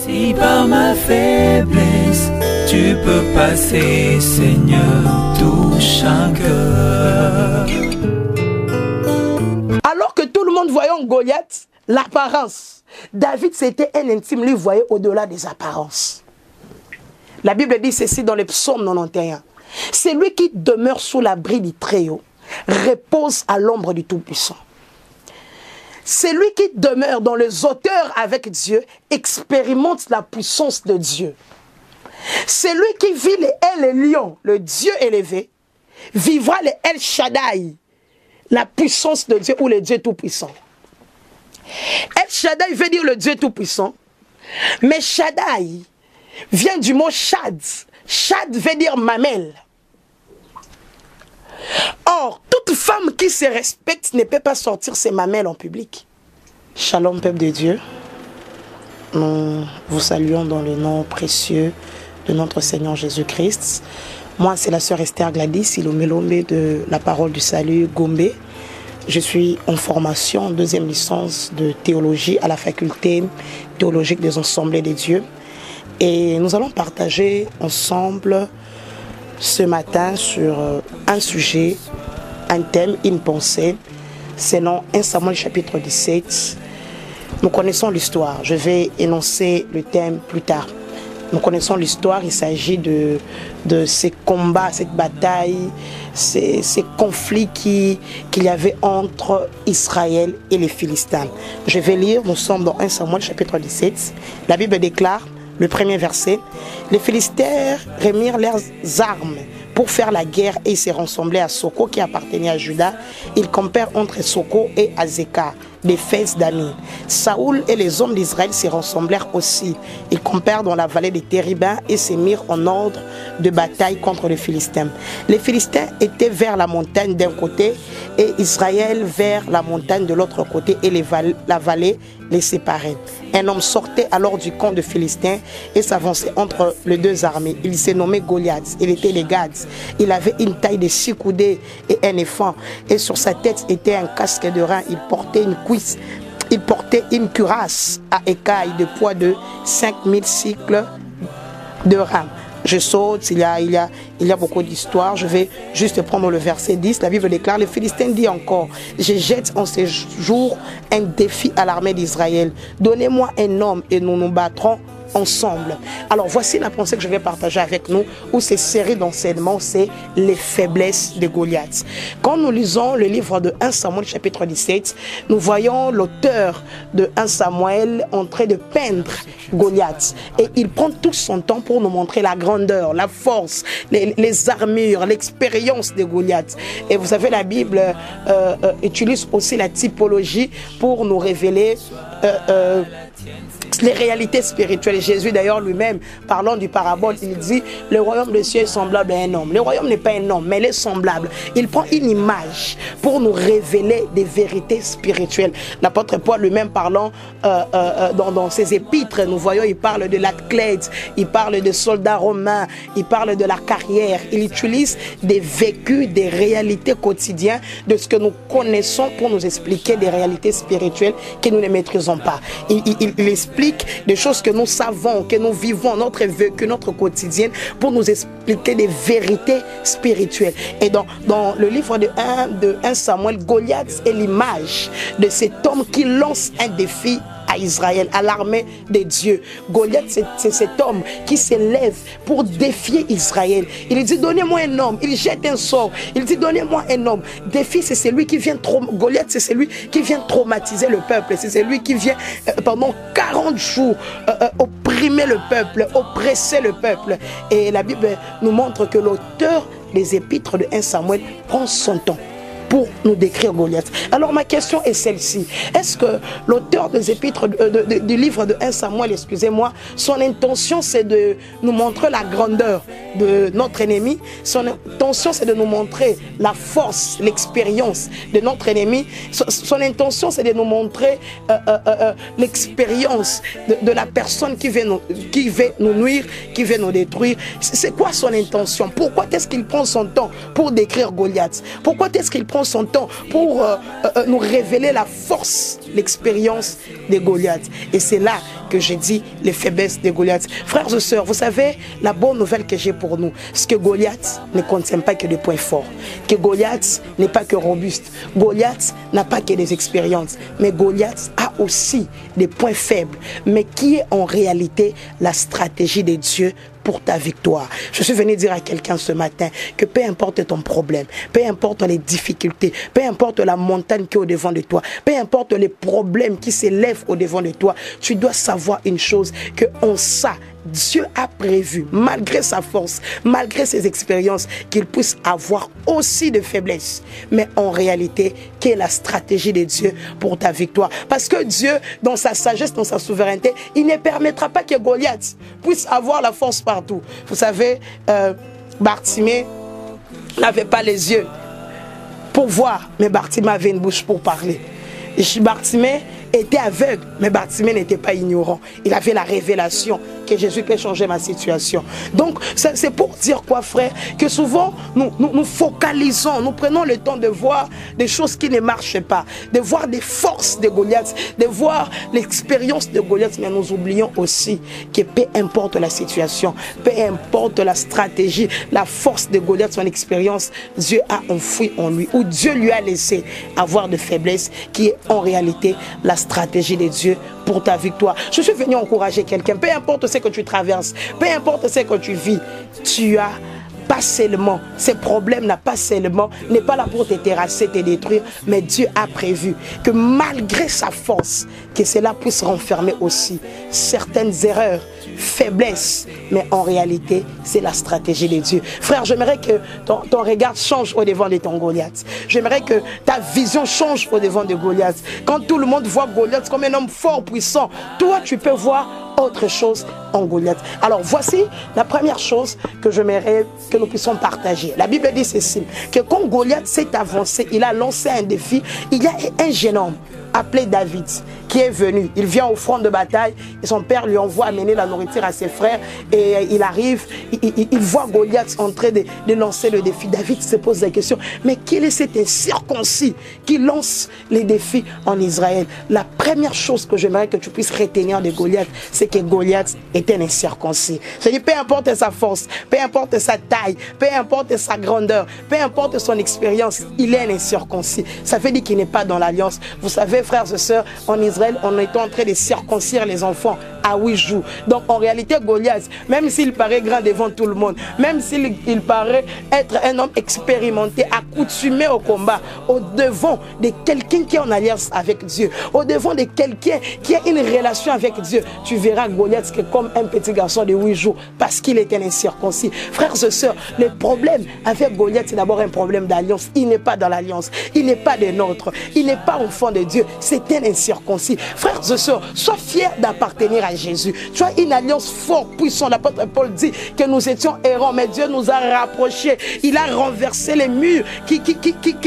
Si par ma faiblesse, tu peux passer, Seigneur, touche un cœur. Alors que tout le monde voyait en Goliath l'apparence, David, c'était un intime, lui voyait au-delà des apparences. La Bible dit ceci dans le psaume 91. C'est lui qui demeure sous l'abri du Très-Haut, repose à l'ombre du Tout-Puissant. C'est lui qui demeure dans les hauteurs avec Dieu, expérimente la puissance de Dieu. C'est lui qui vit les El Lion, le Dieu élevé, vivra les El Shaddai, la puissance de Dieu ou le Dieu Tout-Puissant. El Shaddai veut dire le Dieu Tout-Puissant, mais Shaddai vient du mot Shad. Shad veut dire mamelle. Or, toute femme qui se respecte ne peut pas sortir ses mamelles en public. Shalom, peuple de Dieu. Nous vous saluons dans le nom précieux de notre Seigneur Jésus-Christ. Moi, c'est la sœur Esther Gladys, Ilomélombe de la Parole du Salut, Gombe. Je suis en formation, deuxième licence de théologie à la faculté théologique des Assemblées des Dieux. Et nous allons partager ensemble ce matin sur un sujet, un thème, une pensée, selon 1 Samuel chapitre 17. Nous connaissons l'histoire, je vais énoncer le thème plus tard. Nous connaissons l'histoire, il s'agit de ces combats, cette bataille, ces conflits qu'il y avait entre Israël et les Philistins. Je vais lire, nous sommes dans 1 Samuel chapitre 17. La Bible déclare, le premier verset, les Philistins remirent leurs armes pour faire la guerre et se ressemblaient à Soko qui appartenait à Juda. Ils campèrent entre Soko et Azekah, des fils d'Ami. Saoul et les hommes d'Israël se ressemblèrent aussi. Ils campèrent dans la vallée des Téribins et se mirent en ordre de bataille contre les Philistins. Les Philistins étaient vers la montagne d'un côté et Israël vers la montagne de l'autre côté et la vallée les séparait. Un homme sortait alors du camp de Philistins et s'avançait entre les deux armées. Il s'est nommé Goliath. Il était les Gads. Il avait une taille de 6 coudées et un éphant. Et sur sa tête était un casque de rein. Il portait une cuisse. Il portait une cuirasse à écailles de poids de 5000 cycles de rein. Je saute, il y a beaucoup d'histoires. Je vais juste prendre le verset 10. La Bible déclare, les Philistins dit encore, je jette en ces jours un défi à l'armée d'Israël. Donnez-moi un homme et nous nous battrons ensemble. Alors voici la pensée que je vais partager avec nous, où cette série d'enseignements, c'est les faiblesses de Goliath. Quand nous lisons le livre de 1 Samuel chapitre 17, nous voyons l'auteur de 1 Samuel en train de peindre Goliath. Et il prend tout son temps pour nous montrer la grandeur, la force, les armures, l'expérience de Goliath. Et vous savez, la Bible utilise aussi la typologie pour nous révéler les réalités spirituelles. Jésus d'ailleurs lui-même, parlant du parabole, il dit le royaume des cieux est semblable à un homme. Le royaume n'est pas un homme, mais il est semblable. Il prend une image pour nous révéler des vérités spirituelles. L'apôtre Paul lui-même parlant dans ses épîtres, nous voyons, il parle de l'athlète, il parle de soldats romains, il parle de la carrière. Il utilise des vécus, des réalités quotidiennes de ce que nous connaissons pour nous expliquer des réalités spirituelles que nous ne maîtrisons pas. Il explique des choses que nous savons, que nous vivons, notre vécu, notre quotidien, pour nous expliquer des vérités spirituelles. Et dans le livre de 1 Samuel, Goliath est l'image de cet homme qui lance un défi à Israël, à l'armée de Dieu. Goliath, c'est cet homme qui s'élève pour défier Israël. Il dit, donnez-moi un homme. Il jette un sort. Il dit, donnez-moi un homme. Défi, c'est celui qui vient Goliath, c'est celui qui vient traumatiser le peuple. C'est celui qui vient, pendant 40 jours, opprimer le peuple, oppresser le peuple. Et la Bible nous montre que l'auteur des épîtres de 1 Samuel prend son temps pour nous décrire Goliath. Alors ma question est celle-ci. Est-ce que l'auteur des épîtres du livre de 1 Samuel, excusez-moi, son intention c'est de nous montrer la grandeur de notre ennemi? Son intention c'est de nous montrer la force, l'expérience de notre ennemi? Son intention c'est de nous montrer l'expérience de la personne qui veut nous nuire, qui veut nous détruire? C'est quoi son intention? Pourquoi est-ce qu'il prend son temps pour décrire Goliath? Pourquoi est-ce qu'il prend son temps pour nous révéler la force, l'expérience des Goliaths. Et c'est là que j'ai dit les faiblesses des Goliaths. Frères et sœurs, vous savez, la bonne nouvelle que j'ai pour nous, c'est que Goliath ne contient pas que des points forts. Que Goliath n'est pas que robuste. Goliath n'a pas que des expériences. Mais Goliath a aussi des points faibles. Mais qui est en réalité la stratégie de Dieu pour ta victoire. Je suis venu dire à quelqu'un ce matin que peu importe ton problème, peu importe les difficultés, peu importe la montagne qui est au devant de toi, peu importe les problèmes qui s'élèvent au devant de toi, tu dois savoir une chose, que en ça, Dieu a prévu, malgré sa force, malgré ses expériences, qu'il puisse avoir aussi de faiblesses. Mais en réalité, quelle est la stratégie de Dieu pour ta victoire? Parce que Dieu, dans sa sagesse, dans sa souveraineté, il ne permettra pas que Goliath puisse avoir la force partout. Vous savez, Bartimée n'avait pas les yeux pour voir, mais Bartimée avait une bouche pour parler. Et Bartimée était aveugle, mais Bartimée n'était pas ignorant. Il avait la révélation que Jésus peut changer ma situation. Donc, c'est pour dire quoi, frère? Que souvent, nous focalisons, nous prenons le temps de voir des choses qui ne marchent pas, de voir des forces de Goliath, de voir l'expérience de Goliath, mais nous oublions aussi que peu importe la situation, peu importe la stratégie, la force de Goliath, son expérience, Dieu a enfoui en lui, ou Dieu lui a laissé avoir de faiblesses qui est en réalité la stratégie de Dieu pour ta victoire. Je suis venu encourager quelqu'un, peu importe ce que tu traverses, peu importe ce que tu vis, tu as pas seulement, ces problèmes n'est pas là pour te terrasser, te détruire, mais Dieu a prévu que malgré sa force, que cela puisse renfermer aussi certaines erreurs, faiblesses, mais en réalité, c'est la stratégie de Dieu. Frère, j'aimerais que ton regard change au devant de ton Goliath. J'aimerais que ta vision change au devant de Goliath. Quand tout le monde voit Goliath comme un homme fort, puissant, toi, tu peux voir autre chose en Goliath. Alors voici la première chose que j'aimerais que nous puissions partager. La Bible dit ceci, que quand Goliath s'est avancé, il a lancé un défi. Il y a un jeune homme appelé David qui est venu. Il vient au front de bataille et son père lui envoie amener la nourriture à ses frères et il arrive, il voit Goliath en train de lancer le défi. David se pose la question, mais quel est cet incirconcis qui lance les défis en Israël? La première chose que j'aimerais que tu puisses retenir de Goliath, c'est que Goliath est un incirconcis. C'est-à-dire, peu importe sa force, peu importe sa taille, peu importe sa grandeur, peu importe son expérience, il est un incirconcis. Ça veut dire qu'il n'est pas dans l'alliance. Vous savez, frères et sœurs, en Israël, on est en train de circoncire les enfants à 8 jours. Donc en réalité, Goliath, même s'il paraît grand devant tout le monde, même s'il paraît être un homme expérimenté, accoutumé au combat, au devant de quelqu'un qui est en alliance avec Dieu, au devant de quelqu'un qui a une relation avec Dieu, tu verras Goliath que comme un petit garçon de 8 jours, parce qu'il est un incirconcis. Frères et sœurs, le problème avec Goliath, c'est d'abord un problème d'alliance. Il n'est pas dans l'alliance, il n'est pas des nôtres, il n'est pas enfant de Dieu, c'est un incirconcis. Frères et sœurs, sois fiers d'appartenir à Jésus. Tu as une alliance forte, puissante. L'apôtre Paul dit que nous étions errants, mais Dieu nous a rapprochés. Il a renversé les murs qui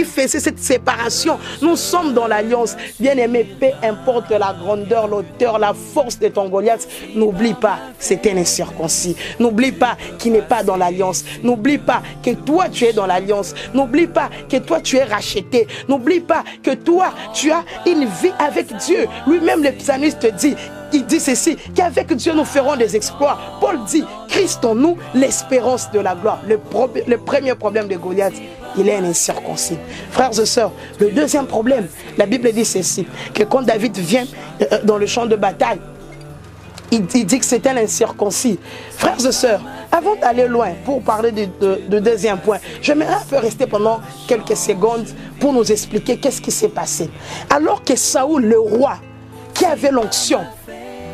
faisaient cette séparation. Nous sommes dans l'alliance. Bien-aimé, peu importe la grandeur, l'auteur, la force de ton Goliath, n'oublie pas, c'est un incirconcis. N'oublie pas qu'il n'est pas dans l'alliance. N'oublie pas que toi, tu es dans l'alliance. N'oublie pas que toi, tu es racheté. N'oublie pas que toi, tu as une vie avec Dieu. Lui-même, le psalmiste dit, il dit ceci, qu'avec Dieu nous ferons des exploits. Paul dit, Christ en nous, l'espérance de la gloire. Le premier problème de Goliath, il est un incirconcis. Frères et sœurs, le deuxième problème, la Bible dit ceci, que quand David vient dans le champ de bataille, il dit que c'est un incirconcis. Frères et sœurs, avant d'aller loin pour parler de deuxième point, j'aimerais un peu rester pendant quelques secondes pour nous expliquer qu'est-ce qui s'est passé. Alors que Saoul, le roi, qui avait l'onction,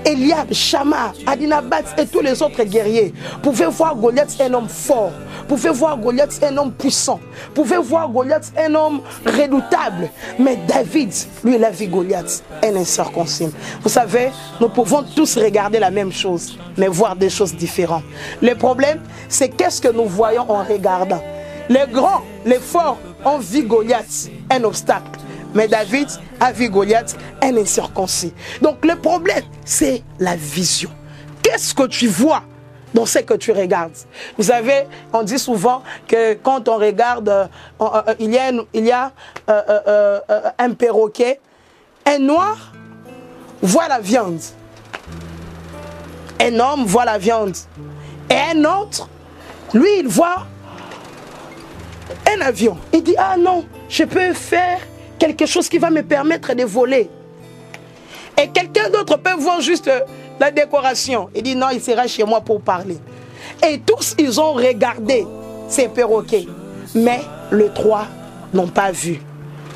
Eliab, Shammah, Adinabat et tous les autres guerriers pouvaient voir Goliath un homme fort, pouvaient voir Goliath un homme puissant, pouvaient voir Goliath un homme redoutable. Mais David, lui, il a vu Goliath un incirconcis. Vous savez, nous pouvons tous regarder la même chose, mais voir des choses différentes. Le problème, c'est qu'est-ce que nous voyons en regardant. Les grands, les forts ont vu Goliath un obstacle. Mais David a vu Goliath un incirconcis. Donc le problème, c'est la vision. Qu'est-ce que tu vois dans ce que tu regardes. Vous savez, on dit souvent que quand on regarde, il y a un perroquet, un noir voit la viande. Un homme voit la viande. Et un autre, lui, il voit un avion. Il dit, ah non, je peux faire quelque chose qui va me permettre de voler. Et quelqu'un d'autre peut voir juste la décoration. Il dit, non, il sera chez moi pour parler. Et tous, ils ont regardé ces perroquets. Mais les trois n'ont pas vu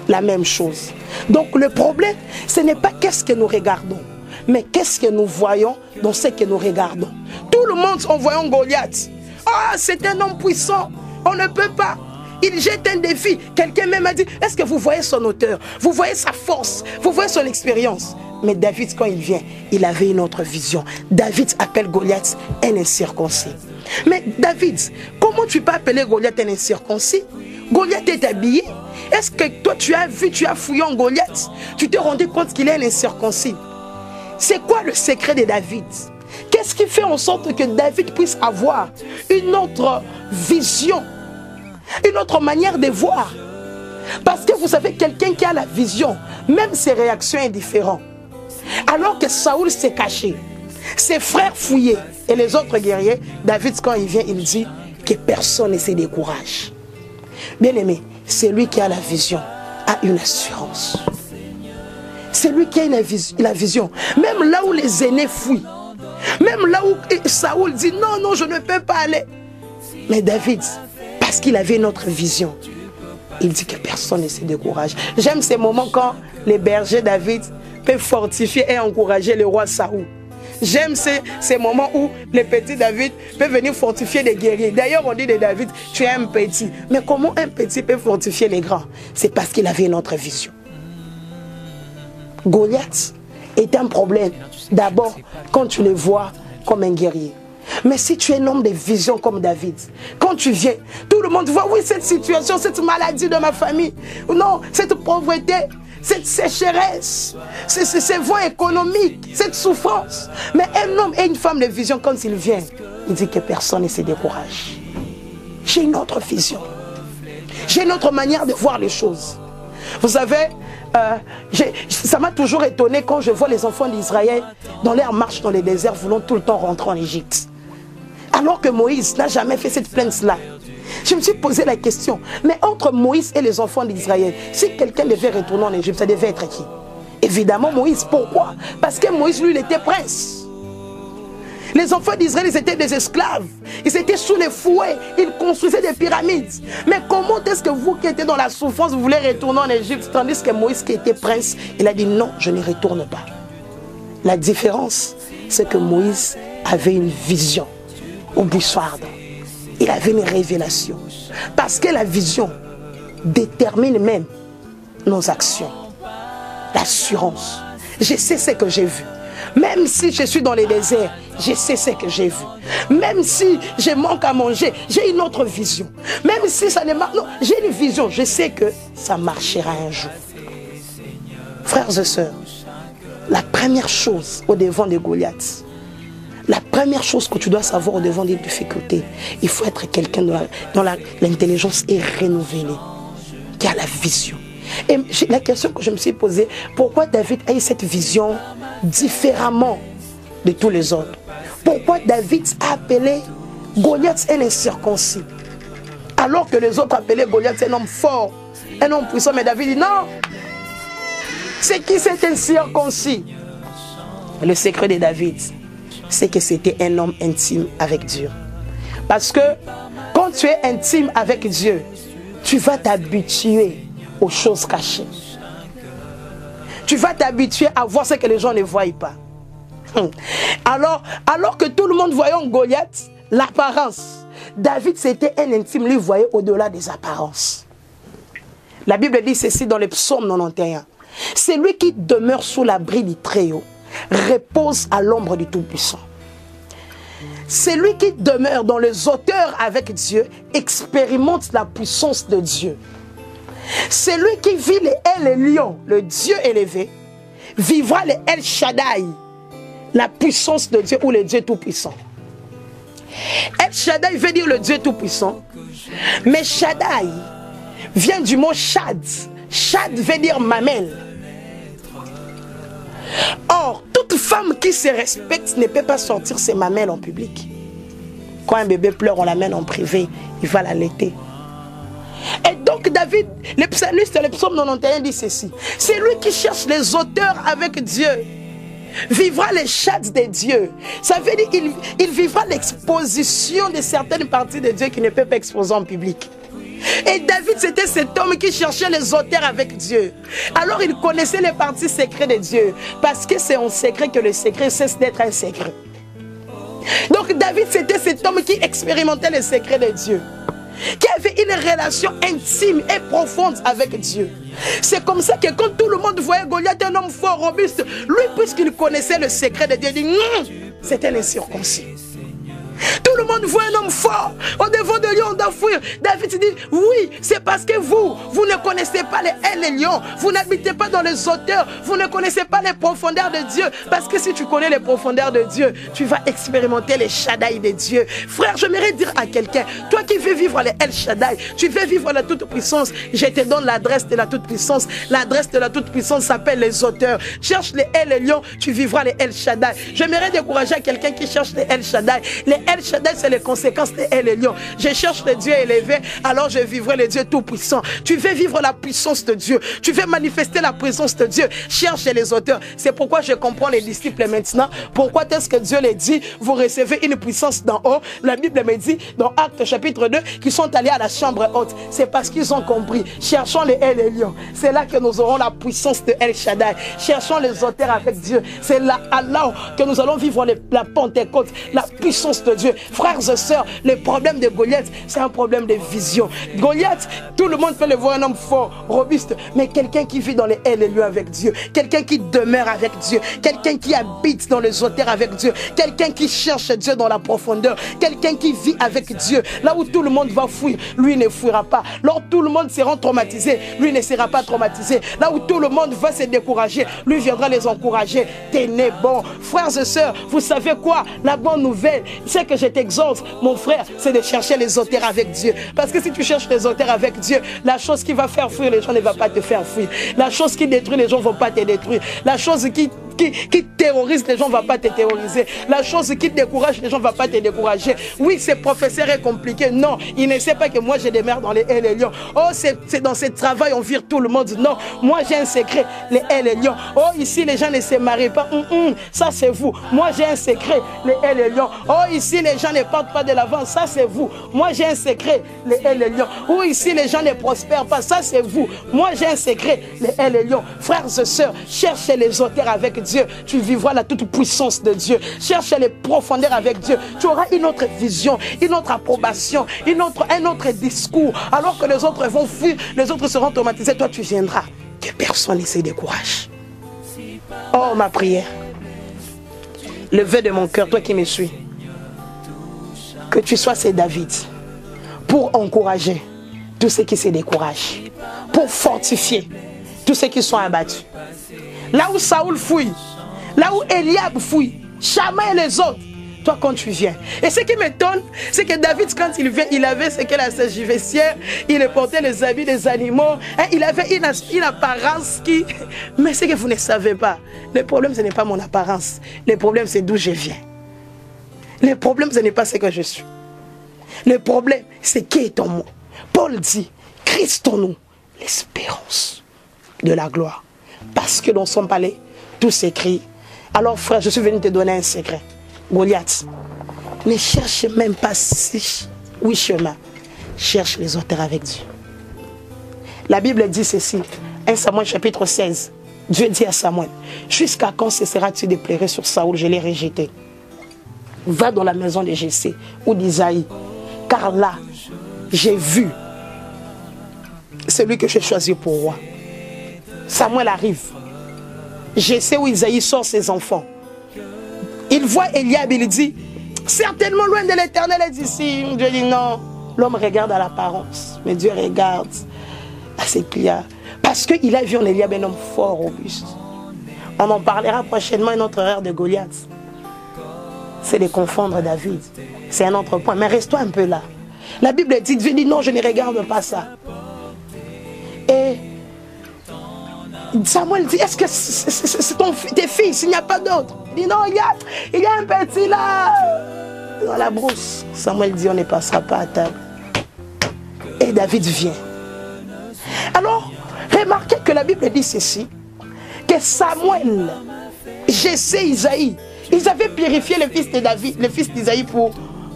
la même chose. Donc le problème, ce n'est pas qu'est-ce que nous regardons, mais qu'est-ce que nous voyons dans ce que nous regardons. Tout le monde, en voyant Goliath, ah, c'est un homme puissant, on ne peut pas. Il jette un défi. Quelqu'un même a dit, est-ce que vous voyez son hauteur? Vous voyez sa force? Vous voyez son expérience? Mais David, quand il vient, il avait une autre vision. David appelle Goliath un incirconcis. Mais David, comment tu peux appeler Goliath un incirconcis? Goliath est habillé. Est-ce que toi tu as vu, tu as fouillé en Goliath? Tu t'es rendu compte qu'il est un incirconcis? C'est quoi le secret de David? Qu'est-ce qui fait en sorte que David puisse avoir une autre vision? Une autre manière de voir? Parce que vous savez, quelqu'un qui a la vision, même ses réactions sont différentes. Alors que Saoul s'est caché, ses frères fouillaient et les autres guerriers, David quand il vient, il dit que personne ne se décourage. Bien aimé, c'est lui qui a la vision, a une assurance. C'est lui qui a la vision. Même là où les aînés fouillent, même là où Saoul dit non, non, je ne peux pas aller. Mais David, parce qu'il avait une autre vision, il dit que personne ne se décourage. J'aime ces moments quand les bergers David peuvent fortifier et encourager le roi Saoul. J'aime ces moments où les petits David peuvent venir fortifier les guerriers. D'ailleurs, on dit de David, tu es un petit. Mais comment un petit peut fortifier les grands? C'est parce qu'il avait une autre vision. Goliath est un problème. D'abord, quand tu le vois comme un guerrier. Mais si tu es un homme de vision comme David, quand tu viens, tout le monde voit, oui, cette situation, cette maladie de ma famille, non, cette pauvreté, cette sécheresse, ces voies économiques, cette souffrance. Mais un homme et une femme de vision, quand il vient, il dit que personne ne se décourage. J'ai une autre vision. J'ai une autre manière de voir les choses. Vous savez, ça m'a toujours étonné quand je vois les enfants d'Israël dans leur marche dans les déserts voulant tout le temps rentrer en Égypte. Alors que Moïse n'a jamais fait cette plainte-là. Je me suis posé la question, mais entre Moïse et les enfants d'Israël, si quelqu'un devait retourner en Égypte, ça devait être qui? Évidemment Moïse. Pourquoi? Parce que Moïse, lui, il était prince. Les enfants d'Israël, ils étaient des esclaves. Ils étaient sous les fouets. Ils construisaient des pyramides. Mais comment est-ce que vous qui étiez dans la souffrance, vous voulez retourner en Égypte, tandis que Moïse qui était prince, il a dit non, je n'y retourne pas. La différence, c'est que Moïse avait une vision au buisson ardent. Il avait une révélation. Parce que la vision détermine même nos actions. L'assurance. Je sais ce que j'ai vu. Même si je suis dans les déserts, je sais ce que j'ai vu. Même si je manque à manger, j'ai une autre vision. Même si ça ne marche pas, j'ai une vision. Je sais que ça marchera un jour. Frères et sœurs, la première chose au devant de Goliath, la première chose que tu dois savoir au devant des difficultés, il faut être quelqu'un dont l'intelligence est renouvelée, qui a la vision. Et la question que je me suis posée, pourquoi David a eu cette vision différemment de tous les autres? Pourquoi David a appelé Goliath un incirconcis, alors que les autres appelaient Goliath un homme fort, un homme puissant? Mais David dit non, c'est qui cet incirconcis? Le secret de David, c'est que c'était un homme intime avec Dieu. Parce que quand tu es intime avec Dieu, tu vas t'habituer aux choses cachées. Tu vas t'habituer à voir ce que les gens ne voient pas. Alors que tout le monde voyait en Goliath l'apparence, David c'était un intime, lui voyait au-delà des apparences. La Bible dit ceci dans le psaume 91. C'est lui qui demeure sous l'abri du Très-Haut, repose à l'ombre du Tout-Puissant. C'est lui qui demeure dans les hauteurs avec Dieu, expérimente la puissance de Dieu. C'est lui qui vit les El Lion, le Dieu élevé, vivra les El Shaddai, la puissance de Dieu ou le Dieu tout-puissant. El Shaddai veut dire le Dieu Tout-Puissant. Mais Shaddai vient du mot Shad. Shad veut dire mamelle. Or, toute femme qui se respecte ne peut pas sortir ses mamelles en public. Quand un bébé pleure, on l'amène en privé, il va l'allaiter. Et donc David, le psalmiste, le psaume 91 dit ceci: c'est lui qui cherche les auteurs avec Dieu vivra les chats de Dieu. Ça veut dire qu'il vivra l'exposition de certaines parties de Dieu qui ne peut pas exposer en public. Et David, c'était cet homme qui cherchait les auteurs avec Dieu. Alors il connaissait les parties secrètes de Dieu, parce que c'est en secret que le secret cesse d'être un secret. Donc David, c'était cet homme qui expérimentait les secrets de Dieu, qui avait une relation intime et profonde avec Dieu. C'est comme ça que quand tout le monde voyait Goliath, un homme fort, robuste, lui, puisqu'il connaissait le secret de Dieu, il dit c'était l'incirconcis. Tout le monde voit un homme fort, au devant de lui on doit fuir. David dit oui, c'est parce que vous ne connaissez pas les lions, vous n'habitez pas dans les hauteurs, vous ne connaissez pas les profondeurs de Dieu. Parce que si tu connais les profondeurs de Dieu, tu vas expérimenter les Shaddai de Dieu. Frère, j'aimerais dire à quelqu'un, toi qui veux vivre les El Shaddai, tu veux vivre la toute-puissance, je te donne l'adresse de la toute-puissance. L'adresse de la toute-puissance s'appelle les auteurs. Cherche les El Lions, tu vivras les El Shaddai. J'aimerais décourager à quelqu'un qui cherche les El Shaddai. Les El Shaddai, c'est les conséquences de El Lion. Je cherche le Dieu élevé, alors je vivrai le Dieu tout-puissant. Tu veux vivre la puissance de Dieu, tu veux manifester la présence de Dieu, cherche les auteurs. C'est pourquoi je comprends les disciples maintenant. Pourquoi est-ce que Dieu les dit, vous recevez une puissance d'en haut? La Bible me dit, dans Actes chapitre 2, qu'ils sont allés à la chambre haute. C'est parce qu'ils ont compris. Cherchons les El Lion. C'est là que nous aurons la puissance de El Shaddai. Cherchons les auteurs avec Dieu. C'est là alors que nous allons vivre la Pentecôte, la puissance de Dieu. Frères et sœurs, le problème de Goliath, c'est un problème de vision. Goliath, tout le monde peut le voir un homme fort, robuste, mais quelqu'un qui vit dans les El Lions avec Dieu, quelqu'un qui demeure avec Dieu, quelqu'un qui habite dans les auteurs avec Dieu, quelqu'un qui cherche Dieu dans la profondeur, quelqu'un qui vit avec Dieu. Là où tout le monde va fuir, lui ne fuira pas. Là où tout le monde sera traumatisé, lui ne sera pas traumatisé. Là où tout le monde va se décourager, lui viendra les encourager. Tenez bon. Frères et sœurs, vous savez quoi? La bonne nouvelle, c'est que je t'exhorte, mon frère, c'est de chercher les auteurs avec Dieu. Parce que si tu cherches les auteurs avec Dieu, la chose qui va faire fuir les gens ne va pas te faire fuir. La chose qui détruit les gens ne va pas te détruire. La chose qui terrorise les gens ne va pas te terroriser. La chose qui décourage les gens ne va pas te décourager. Oui, ce professeur est compliqué. Non, il ne sait pas que moi j'ai des mères dans les El Lions. Oh, c'est dans ce travail on vire tout le monde. Non, moi j'ai un secret, les El Lions. Oh, ici les gens ne se marient pas. Ça c'est vous. Moi j'ai un secret, les El Lions. Oh, ici les gens ne partent pas de l'avant. Ça c'est vous. Moi j'ai un secret, les El Lions. Oh, ici les gens ne prospèrent pas. Ça c'est vous. Moi j'ai un secret, les El Lions. Frères et sœurs, cherchez les auteurs avec Dieu, tu vivras la toute puissance de Dieu. Cherche les profondeurs avec Dieu, tu auras une autre vision, une autre approbation, un autre discours. Alors que les autres vont fuir, les autres seront traumatisés, toi tu viendras. Que personne ne se décourage. Oh, ma prière, le vœu de mon cœur, toi qui me suis, que tu sois ce David pour encourager tous ceux qui se découragent, pour fortifier tous ceux qui sont abattus. Là où Saoul fouille, là où Eliab fouille, Shama et les autres, toi quand tu viens. Et ce qui m'étonne, c'est que David, quand il vient, il avait ce qu'est la sage vestiaire, il portait les habits des animaux, hein, il avait une apparence qui... Mais ce que vous ne savez pas, le problème ce n'est pas mon apparence, le problème c'est d'où je viens. Le problème ce n'est pas ce que je suis. Le problème c'est qui est en moi. Paul dit, Christ en nous, l'espérance de la gloire. Parce que dans son palais, tout s'écrit. Alors frère, je suis venu te donner un secret. Goliath, ne cherche même pas 8 chemins. Cherche les auteurs avec Dieu. La Bible dit ceci, 1 Samuel chapitre 16. Dieu dit à Samuel, jusqu'à quand cesseras-tu de pleurer sur Saoul? Je l'ai rejeté. Va dans la maison de Jessé ou d'Isaïe, car là, j'ai vu celui que j'ai choisi pour roi. Samuel arrive. Je sais où Isaïe sort ses enfants. Il voit Eliab, il dit, certainement loin de l'Éternel est ici. Dieu dit non. L'homme regarde à l'apparence, mais Dieu regarde à ses pliants. Parce qu'il a vu en Eliab un homme fort, robuste. On en parlera prochainement une autre erreur de Goliath. C'est de confondre David c'est un autre point. Mais reste-toi un peu là. La Bible dit, Dieu dit non, je ne regarde pas ça. Et Samuel dit, est-ce que c'est tes fils, il n'y a pas d'autres? Il dit non, il y a un petit là, dans la brousse. Samuel dit, on ne passera pas à table. Et David vient. Alors, remarquez que la Bible dit ceci, que Samuel, Jessé, Isaïe, ils avaient purifié le fils de David, le fils d'Isaïe pour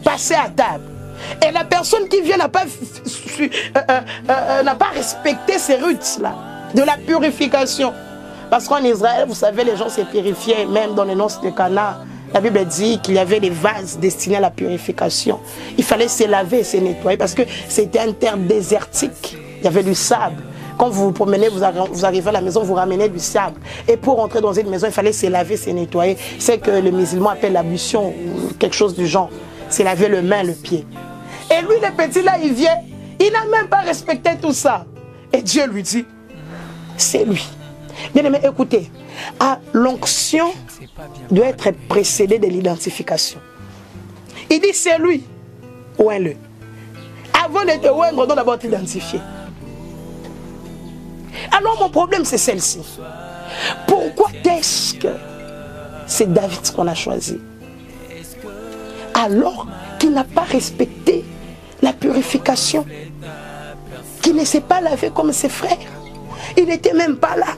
passer à table. Et la personne qui vient n'a pas respecté ces rites-là, de la purification. Parce qu'en Israël, vous savez, les gens se purifiaient, même dans les noces de Cana. La Bible dit qu'il y avait des vases destinés à la purification. Il fallait se laver et se nettoyer parce que c'était un terre désertique. Il y avait du sable. Quand vous vous promenez, vous arrivez à la maison, vous ramenez du sable. Et pour entrer dans une maison, il fallait se laver, se nettoyer. C'est que les musulmans appellent l'ablution ou quelque chose du genre. Se laver les mains, le pied. Et lui, le petit là, il vient. Il n'a même pas respecté tout ça. Et Dieu lui dit, c'est lui. Bien aimé, écoutez, l'onction doit être précédée de l'identification. Il dit, c'est lui. Oins-le. Avant de te oindre, on doit d'abord t'identifier. Alors mon problème c'est celle-ci. Pourquoi est-ce que c'est David qu'on a choisi? Alors qu'il n'a pas respecté la purification, qu'il ne s'est pas lavé comme ses frères. Il n'était même pas là.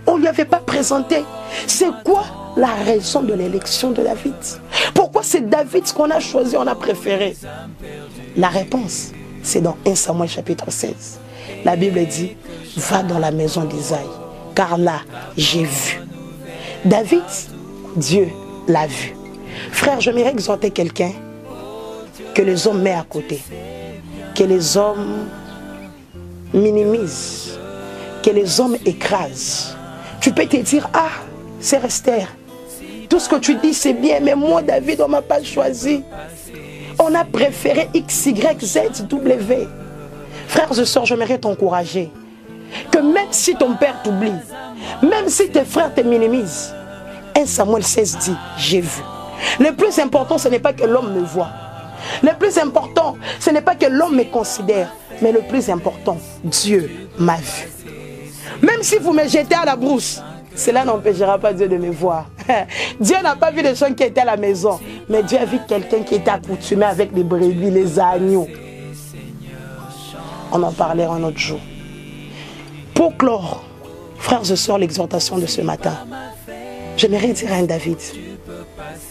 On ne lui avait pas présenté. C'est quoi la raison de l'élection de David? Pourquoi c'est David qu'on a choisi, on a préféré? La réponse, c'est dans 1 Samuel chapitre 16. La Bible dit, va dans la maison d'Isaïe, car là, j'ai vu. David, Dieu l'a vu. Frère, j'aimerais exhorter quelqu'un que les hommes mettent à côté, que les hommes minimisent, que les hommes écrasent. Tu peux te dire, ah, c'est Esther. Tout ce que tu dis, c'est bien, mais moi, David, on ne m'a pas choisi. On a préféré X, Y, Z, W. Frères et sœurs, j'aimerais t'encourager que même si ton père t'oublie, même si tes frères te minimisent, 1 Samuel 16 dit, j'ai vu. Le plus important, ce n'est pas que l'homme me voit. Le plus important, ce n'est pas que l'homme me considère, mais le plus important, Dieu m'a vu. Même si vous me jetez à la brousse, cela n'empêchera pas Dieu de me voir. Dieu n'a pas vu les gens qui étaient à la maison, mais Dieu a vu quelqu'un qui était accoutumé avec les brebis, les agneaux. On en parlait un autre jour. Pour clore, frères et sœurs, l'exhortation de ce matin, j'aimerais dire à un David,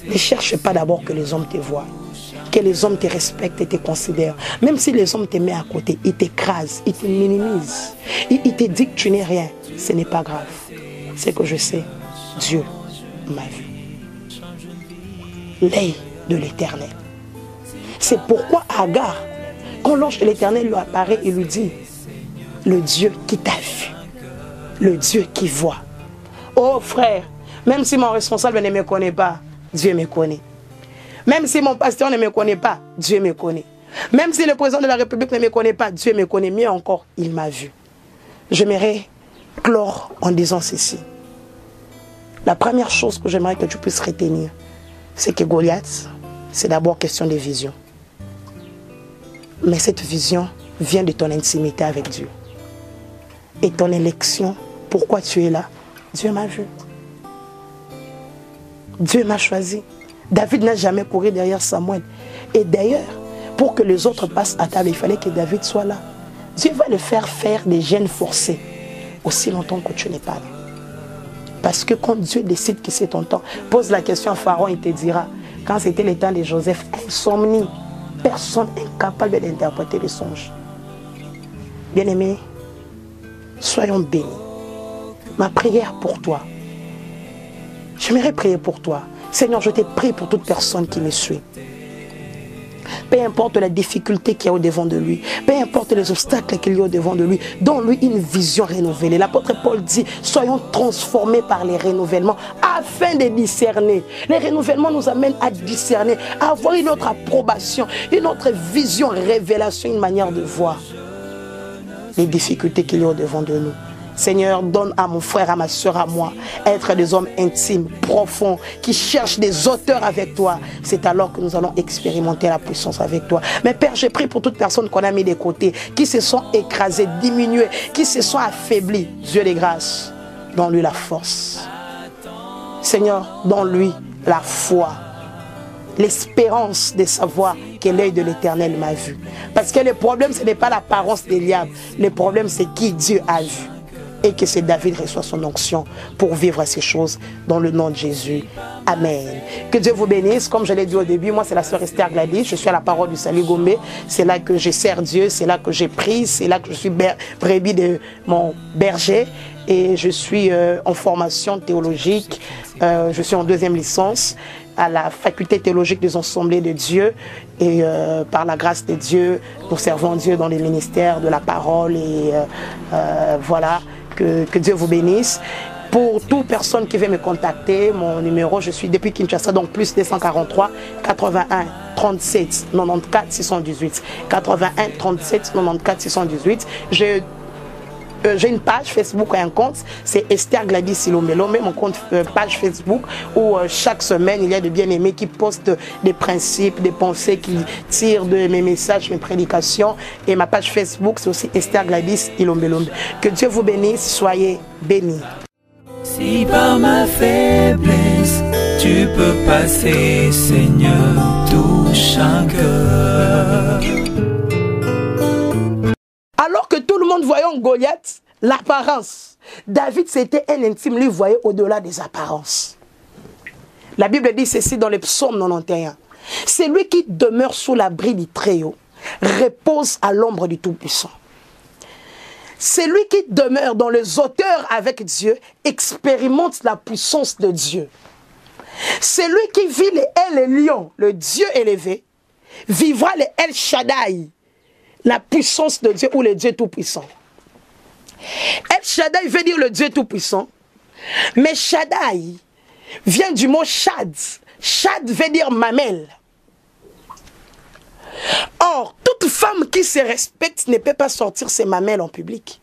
ne cherche pas d'abord que les hommes te voient, que les hommes te respectent et te considèrent. Même si les hommes te mettent à côté, ils t'écrasent, ils te minimisent, ils te disent que tu n'es rien, ce n'est pas grave. C'est que je sais, Dieu m'a vu. L'œil de l'Éternel. C'est pourquoi Agar, quand l'ange de l'Éternel lui apparaît, il lui dit, le Dieu qui t'a vu, le Dieu qui voit. Oh frère, même si mon responsable ne me connaît pas, Dieu me connaît. Même si mon pasteur ne me connaît pas, Dieu me connaît. Même si le président de la République ne me connaît pas, Dieu me connaît. Mieux encore, il m'a vu. J'aimerais clore en disant ceci. La première chose que j'aimerais que tu puisses retenir, c'est que Goliath, c'est d'abord question de vision. Mais cette vision vient de ton intimité avec Dieu. Et ton élection, pourquoi tu es là? Dieu m'a vu. Dieu m'a choisi. David n'a jamais couru derrière Samuel. Et d'ailleurs, pour que les autres passent à table, il fallait que David soit là. Dieu va le faire des jeûnes forcés aussi longtemps que tu n'es pas là. Parce que quand Dieu décide que c'est ton temps, pose la question à Pharaon, il te dira, quand c'était le temps de Joseph, insomnie, personne incapable d'interpréter les songes. Bien-aimés, soyons bénis. Ma prière pour toi, j'aimerais prier pour toi. Seigneur, je te prie pour toute personne qui me suit. Peu importe la difficulté qu'il y a au-devant de lui, peu importe les obstacles qu'il y a au-devant de lui, donne-lui une vision renouvelée. L'apôtre Paul dit, soyons transformés par les renouvellements afin de discerner. Les renouvellements nous amènent à discerner, à avoir une autre approbation, une autre vision, révélation, une manière de voir les difficultés qu'il y a au-devant de nous. Seigneur, donne à mon frère, à ma soeur, à moi, être des hommes intimes, profonds, qui cherchent des auteurs avec toi. C'est alors que nous allons expérimenter la puissance avec toi. Mais Père, j'ai prie pour toute personne qu'on a mis de côté, qui se sont écrasées, diminuées, qui se sont affaiblies. Dieu des grâces, donne-lui la force. Seigneur, donne-lui la foi, l'espérance de savoir que l'œil de l'Éternel m'a vu. Parce que le problème, ce n'est pas l'apparence des diables. Le problème, c'est qui Dieu a vu. Et que c'est David reçoit son onction pour vivre ces choses dans le nom de Jésus. Amen. Que Dieu vous bénisse. Comme je l'ai dit au début, moi c'est la sœur Esther Gladys. Je suis à la parole du Salut Gombe. C'est là que je sers Dieu. C'est là que j'ai pris. C'est là que je suis brebis de mon berger. Et je suis en formation théologique. Je suis en 2e licence à la faculté théologique des Assemblées de Dieu. Et par la grâce de Dieu, nous servons Dieu dans les ministères de la parole. Et voilà. Que Dieu vous bénisse. Pour toute personne qui veut me contacter, mon numéro, je suis depuis Kinshasa, donc plus 243 81 37 94 618. 81 37 94 618. J'ai une page Facebook et un compte, c'est Esther Gladys Ilomelo, mon compte page Facebook où chaque semaine il y a des bien-aimés qui postent des principes, des pensées qui tirent de mes messages, mes prédications. Et ma page Facebook c'est aussi Esther Gladys Ilomelo. Que Dieu vous bénisse, soyez bénis. Si par ma faiblesse tu peux passer, Seigneur, touche un cœur. Alors que tout le monde voyait en Goliath l'apparence, David c'était un intime, lui voyait au-delà des apparences. La Bible dit ceci dans le psaume 91. C'est lui qui demeure sous l'abri du Très-Haut, repose à l'ombre du Tout-Puissant. C'est lui qui demeure dans les hauteurs avec Dieu, expérimente la puissance de Dieu. C'est lui qui vit les El Lion, le Dieu élevé, vivra les El Shaddai, la puissance de Dieu ou le Dieu Tout-Puissant. El Shaddai veut dire le Dieu Tout-Puissant, mais Shaddai vient du mot Shad. Shad veut dire mamelle. Or, toute femme qui se respecte ne peut pas sortir ses mamelles en public.